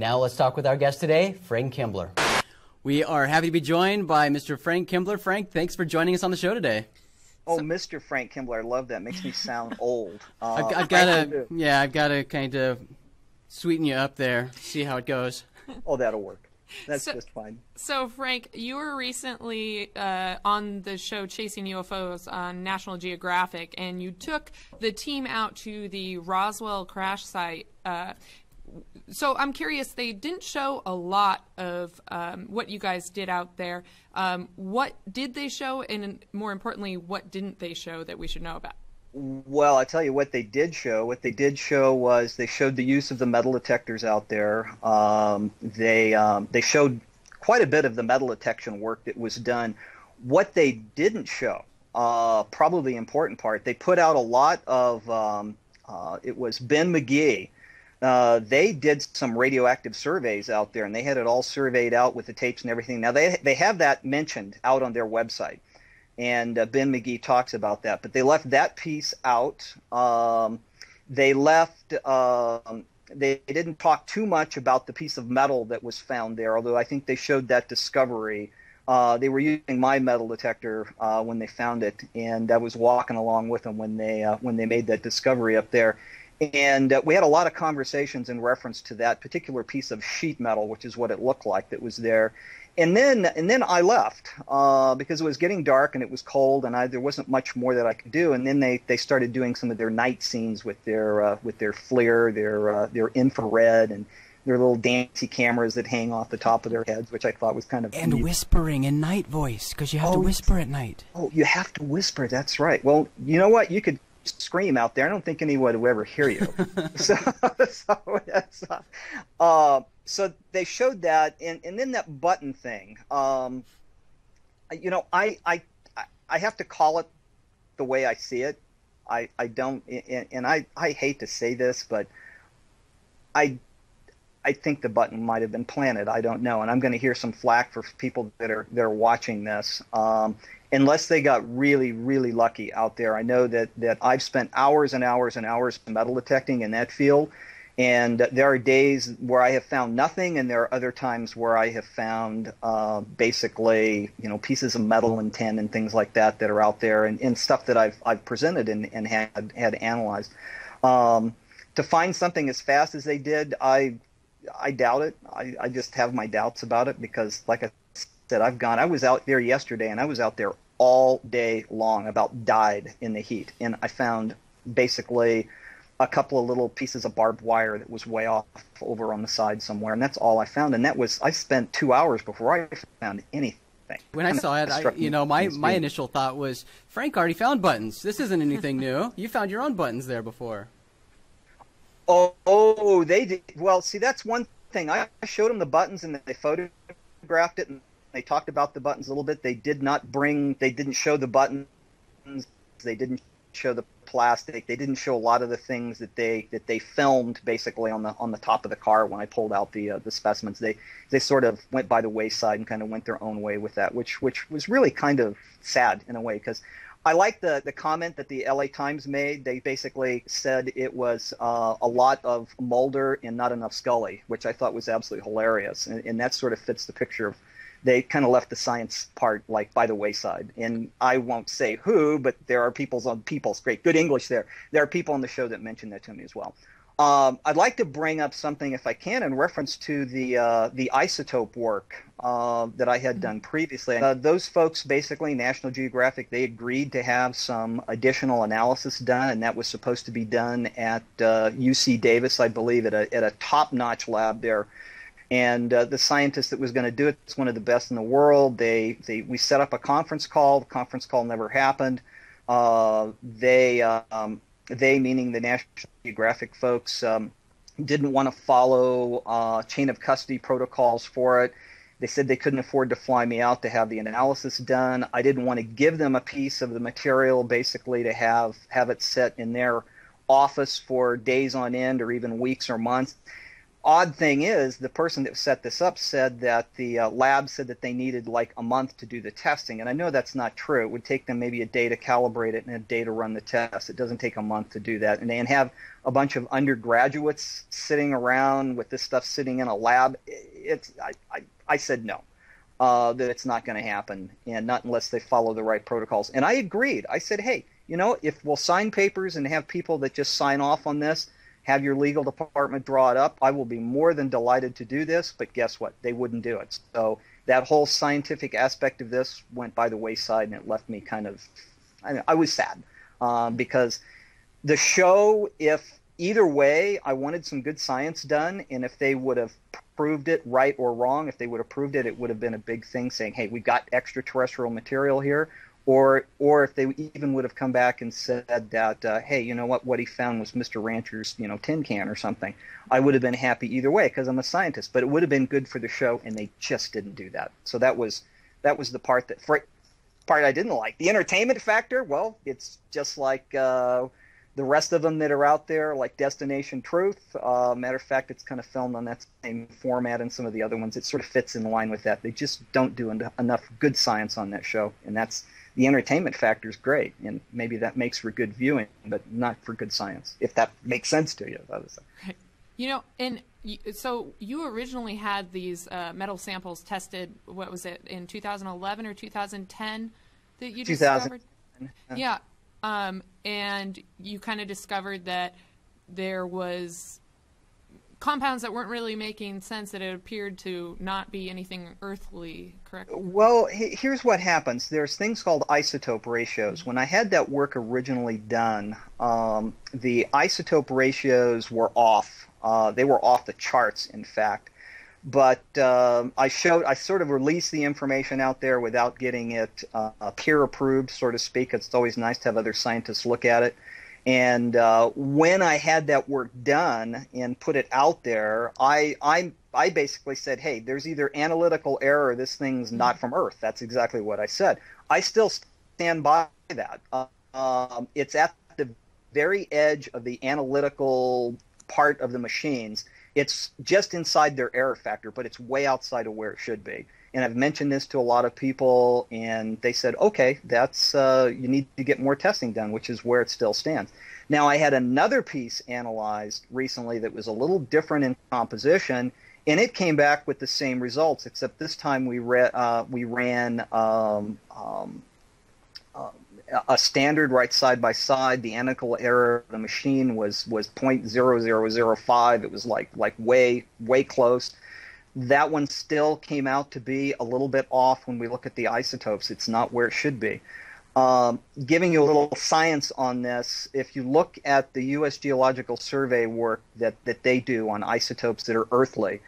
Now let's talk with our guest today, Frank Kimbler. We are happy to be joined by Mr. Frank Kimbler. Frank, thanks for joining us on the show today. Oh, Mr. Frank Kimbler, I love that. Makes me sound old. I've got to kind of sweeten you up there, see how it goes. Oh, that'll work. That's just fine. So, Frank, you were recently on the show Chasing Ufos on National Geographic, and you took the team out to the Roswell crash site. So I'm curious, they didn't show a lot of what you guys did out there. What did they show, and more importantly, what didn't they show that we should know about? Well, I tell you what they did show. What they did show was they showed the use of the metal detectors out there. They showed quite a bit of the metal detection work that was done. What they didn't show, probably the important part, they put out a lot of, it was Ben McGee. They did some radioactive surveys out there, and they had it all surveyed out with the tapes and everything. Now, they have that mentioned out on their website. And Ben McGee talks about that, but they left that piece out. They didn't talk too much about the piece of metal that was found there, although I think they showed that discovery. They were using my metal detector when they found it, and I was walking along with them when they made that discovery up there. And we had a lot of conversations in reference to that particular piece of sheet metal, which is what it looked like that was there. And then I left because it was getting dark and it was cold, and there wasn't much more that I could do. And then they started doing some of their night scenes with their FLIR, their infrared, and their little dancey cameras that hang off the top of their heads, which I thought was kind of and neat. Whispering in night voice, because you have to whisper at night. Oh, you have to whisper. That's right. Well, you know what? You could scream out there. I don't think anyone would ever hear you. So they showed that, and then that button thing. I have to call it the way I see it. I don't, and I hate to say this, but I think the button might have been planted. I don't know, and I'm going to hear some flack for people that are watching this. Unless they got really, really lucky out there. I know that I've spent hours and hours and hours metal detecting in that field, and there are days where I have found nothing, and there are other times where I have found basically, pieces of metal and tin and things like that are out there, and stuff that I've presented and had analyzed. To find something as fast as they did, I doubt it. I just have my doubts about it because, like I said, I was out there yesterday, and I was out there all day long, about died in the heat, and I found basically a couple of little pieces of barbed wire that was way off over on the side somewhere, and that's all I found. And I spent 2 hours before I found anything. When I saw it, my initial thought was, Frank already found buttons. This isn't anything new. You found your own buttons there before. Oh, they did. Well, see, that's one thing. I showed them the buttons, and they photographed it, and they talked about the buttons a little bit. They didn't show the buttons. They didn't show the plastic. They didn't show a lot of the things that they filmed basically on the top of the car when I pulled out the specimens. They sort of went by the wayside and kind of went their own way with that, which was really kind of sad in a way, because I like the comment that the LA Times made. They basically said it was a lot of Mulder and not enough Scully, which I thought was absolutely hilarious, and that sort of fits the picture of. They kind of left the science part by the wayside, and I won't say who, but there are great good English there. There are people on the show that mentioned that to me as well. I'd like to bring up something, if I can, in reference to the isotope work that I had done previously. Those folks, basically, National Geographic, they agreed to have some additional analysis done, and that was supposed to be done at UC Davis, I believe, at a top-notch lab there. And the scientist that was going to do it is one of the best in the world. We set up a conference call. The conference call never happened. They, meaning the National Geographic folks, didn't want to follow chain of custody protocols for it. They said they couldn't afford to fly me out to have the analysis done. I didn't want to give them a piece of the material, basically, to have it set in their office for days on end or even weeks or months. odd thing is, the person that set this up said that the lab said that they needed like a month to do the testing, and I know that's not true. It would take them maybe a day to calibrate it and a day to run the test. It doesn't take a month to do that, and have a bunch of undergraduates sitting around with this stuff sitting in a lab. I said no, that it's not going to happen, and not unless they follow the right protocols. And I agreed. I said, hey, if we'll sign papers and have people that just sign off on this, have your legal department draw it up, I will be more than delighted to do this. But guess what? They wouldn't do it. So that whole scientific aspect of this went by the wayside, and it left me kind of, I was sad, because the show, if either way, I wanted some good science done, and if they would have proved it right or wrong, if they would have proved it, it would have been a big thing saying, hey, we got extraterrestrial material here. Or if they even would have come back and said that, hey, you know what he found was Mr. Rancher's, tin can or something, I would have been happy either way because I'm a scientist. But it would have been good for the show, and they just didn't do that. So that was the part I didn't like. The entertainment factor, well, it's just like the rest of them that are out there, like Destination Truth. Matter of fact, it's kind of filmed on that same format, and some of the other ones, it sort of fits in line with that. They just don't do enough good science on that show, and that's. The entertainment factor is great, and maybe that makes for good viewing, but not for good science, if that makes sense to you. Right. So you originally had these metal samples tested, what was it, in 2011 or 2010 that you discovered? Yeah. And you kind of discovered that there was compounds that weren't really making sense, that it appeared to not be anything earthly, correct? Well, here's what happens. There's things called isotope ratios. When I had that work originally done, the isotope ratios were off. They were off the charts, in fact. But I sort of released the information out there without getting it peer approved, so to speak. It's always nice to have other scientists look at it. And when I had that work done and put it out there, I basically said, hey, there's either analytical error or this thing's not from Earth. That's exactly what I said. I still stand by that. It's at the very edge of the analytical part of the machines. It's just inside their error factor, but it's way outside of where it should be. And I've mentioned this to a lot of people, and they said, okay, that's you need to get more testing done, which is where it still stands. Now, I had another piece analyzed recently that was a little different in composition, and it came back with the same results, except this time we ran a standard right side by side. The analytical error of the machine was 0.0005. It was like way close. That one still came out to be a little bit off when we look at the isotopes. It's not where it should be. Giving you a little science on this, if you look at the U.S. Geological Survey work that they do on isotopes that are earthly,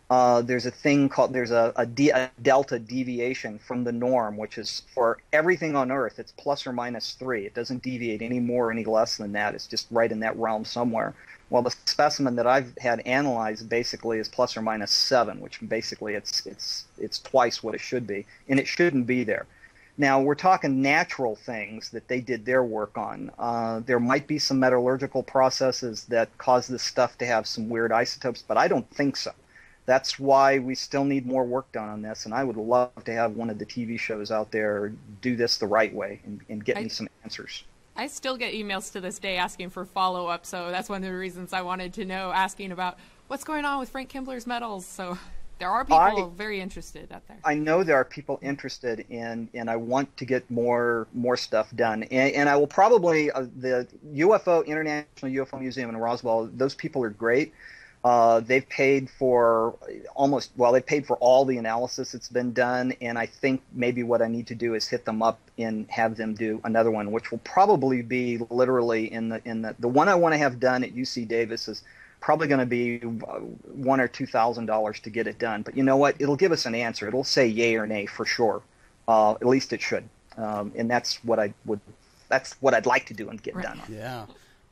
there's a thing called, there's a delta deviation from the norm, which is for everything on Earth, it's plus or minus 3. It doesn't deviate any more or any less than that. It's just right in that realm somewhere. Well, the specimen that I've had analyzed basically is plus or minus 7, which basically it's twice what it should be, and it shouldn't be there. Now, we're talking natural things that they did their work on. There might be some metallurgical processes that cause this stuff to have some weird isotopes, but I don't think so. That's why we still need more work done on this, and I would love to have one of the TV shows out there do this the right way and get me some answers. I still get emails to this day asking for follow-up, so that's one of the reasons I wanted to know, asking about what's going on with Frank Kimbler's metals. So there are people very interested out there. I know there are people interested, and I want to get more stuff done. And I will probably, the International UFO Museum in Roswell, those people are great. They've paid for they've paid for all the analysis that's been done, and I think maybe what I need to do is hit them up and have them do another one, which will probably be literally in the one I want to have done at UC Davis is probably going to be $1,000 or $2,000 to get it done. But you know what? It'll give us an answer. It'll say yay or nay for sure. At least it should, and that's what I'd like to do and get done on. Yeah.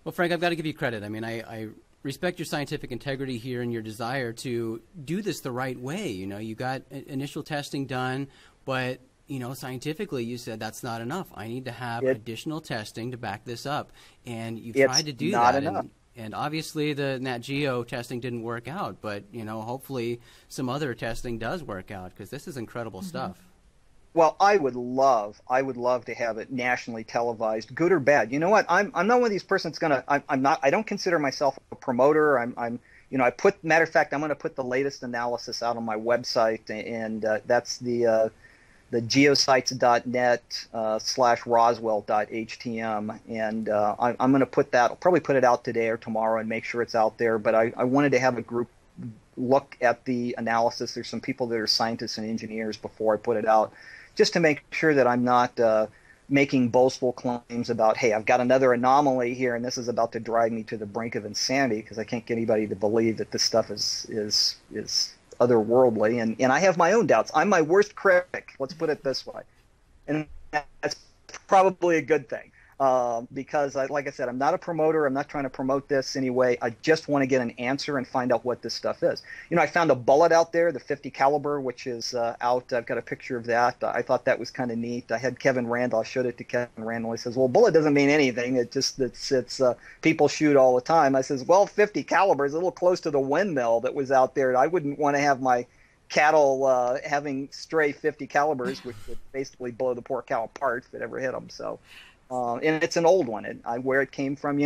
Well, Frank, I've got to give you credit. I mean, I respect your scientific integrity here and your desire to do this the right way. You know, you got initial testing done, but, you know, scientifically you said that's not enough. I need to have additional testing to back this up. And you've tried to do that. and obviously the NatGeo testing didn't work out, but hopefully some other testing does work out, because this is incredible stuff. Well, I would love to have it nationally televised, good or bad. You know what? I'm not one of these persons I don't consider myself a promoter. Matter of fact, I'm going to put the latest analysis out on my website, and that's the geosites.net /Roswell.htm, and I'm going to put that. I'll probably put it out today or tomorrow and make sure it's out there. But I wanted to have a group look at the analysis. There's some people that are scientists and engineers before I put it out, just to make sure that I'm not making boastful claims about, hey, I've got another anomaly here, and this is about to drive me to the brink of insanity, because I can't get anybody to believe that this stuff is otherworldly. And I have my own doubts. I'm my worst critic. Let's put it this way, and that's probably a good thing. Because, like I said, I'm not a promoter. I'm not trying to promote this anyway. I just want to get an answer and find out what this stuff is. I found a bullet out there, the 50 caliber, which is out. I've got a picture of that. I thought that was kind of neat. I had Kevin Randall. I showed it to Kevin Randall. He says, "Well, bullet doesn't mean anything. It's people shoot all the time." I says, "Well, 50 caliber is a little close to the windmill that was out there. I wouldn't want to have my cattle having stray 50 calibers, which would basically blow the poor cow apart if it ever hit them." So. And it's an old one. Where it came from,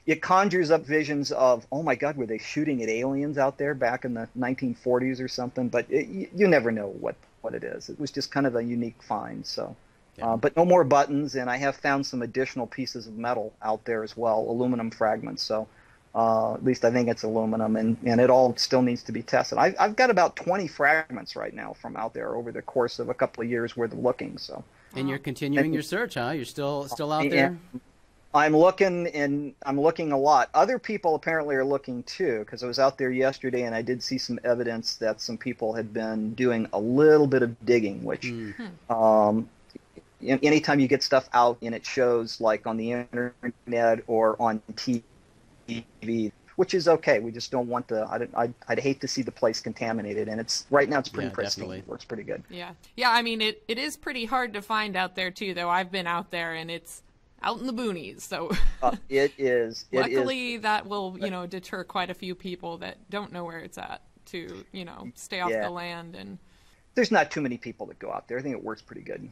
it conjures up visions of, oh my God, were they shooting at aliens out there back in the 1940s or something? But you never know what it is. It was just kind of a unique find. So, but no more buttons, and I have found some additional pieces of metal out there as well, aluminum fragments. So, at least I think it's aluminum, and it all still needs to be tested. I've got about 20 fragments right now from out there over the course of a couple of years worth of looking. So. And you're continuing your search, huh? You're still out there? I'm looking, and I'm looking a lot. Other people apparently are looking too, because I was out there yesterday and I did see some evidence that some people had been doing a little bit of digging, which anytime you get stuff out and it shows like on the internet or on TV, which is okay. We just don't want I'd hate to see the place contaminated, and right now it's pretty pristine. Definitely. It works pretty good. Yeah. I mean, it is pretty hard to find out there too, though. I've been out there, and it's out in the boonies. So it is. Luckily, that will deter quite a few people that don't know where it's at to stay off the land. And there's not too many people that go out there. I think it works pretty good.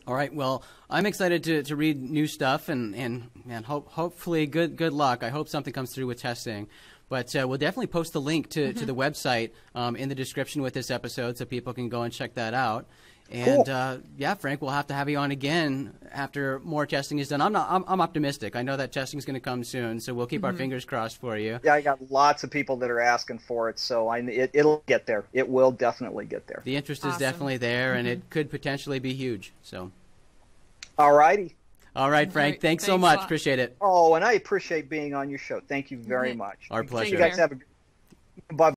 All right. Well, I'm excited to read new stuff, and hopefully good luck. I hope something comes through with testing. But we'll definitely post the link to the website in the description with this episode, so people can go and check that out. And cool. Frank, we'll have to have you on again after more testing is done. I'm optimistic. I know that testing is going to come soon, so we'll keep our fingers crossed for you. Yeah, I got lots of people that are asking for it, so it'll get there. It will definitely get there. The interest is definitely there, and it could potentially be huge. So, all righty. All right, Frank. Thanks so much. Appreciate it. Oh, and I appreciate being on your show. Thank you very much. Our pleasure. You guys have a bye.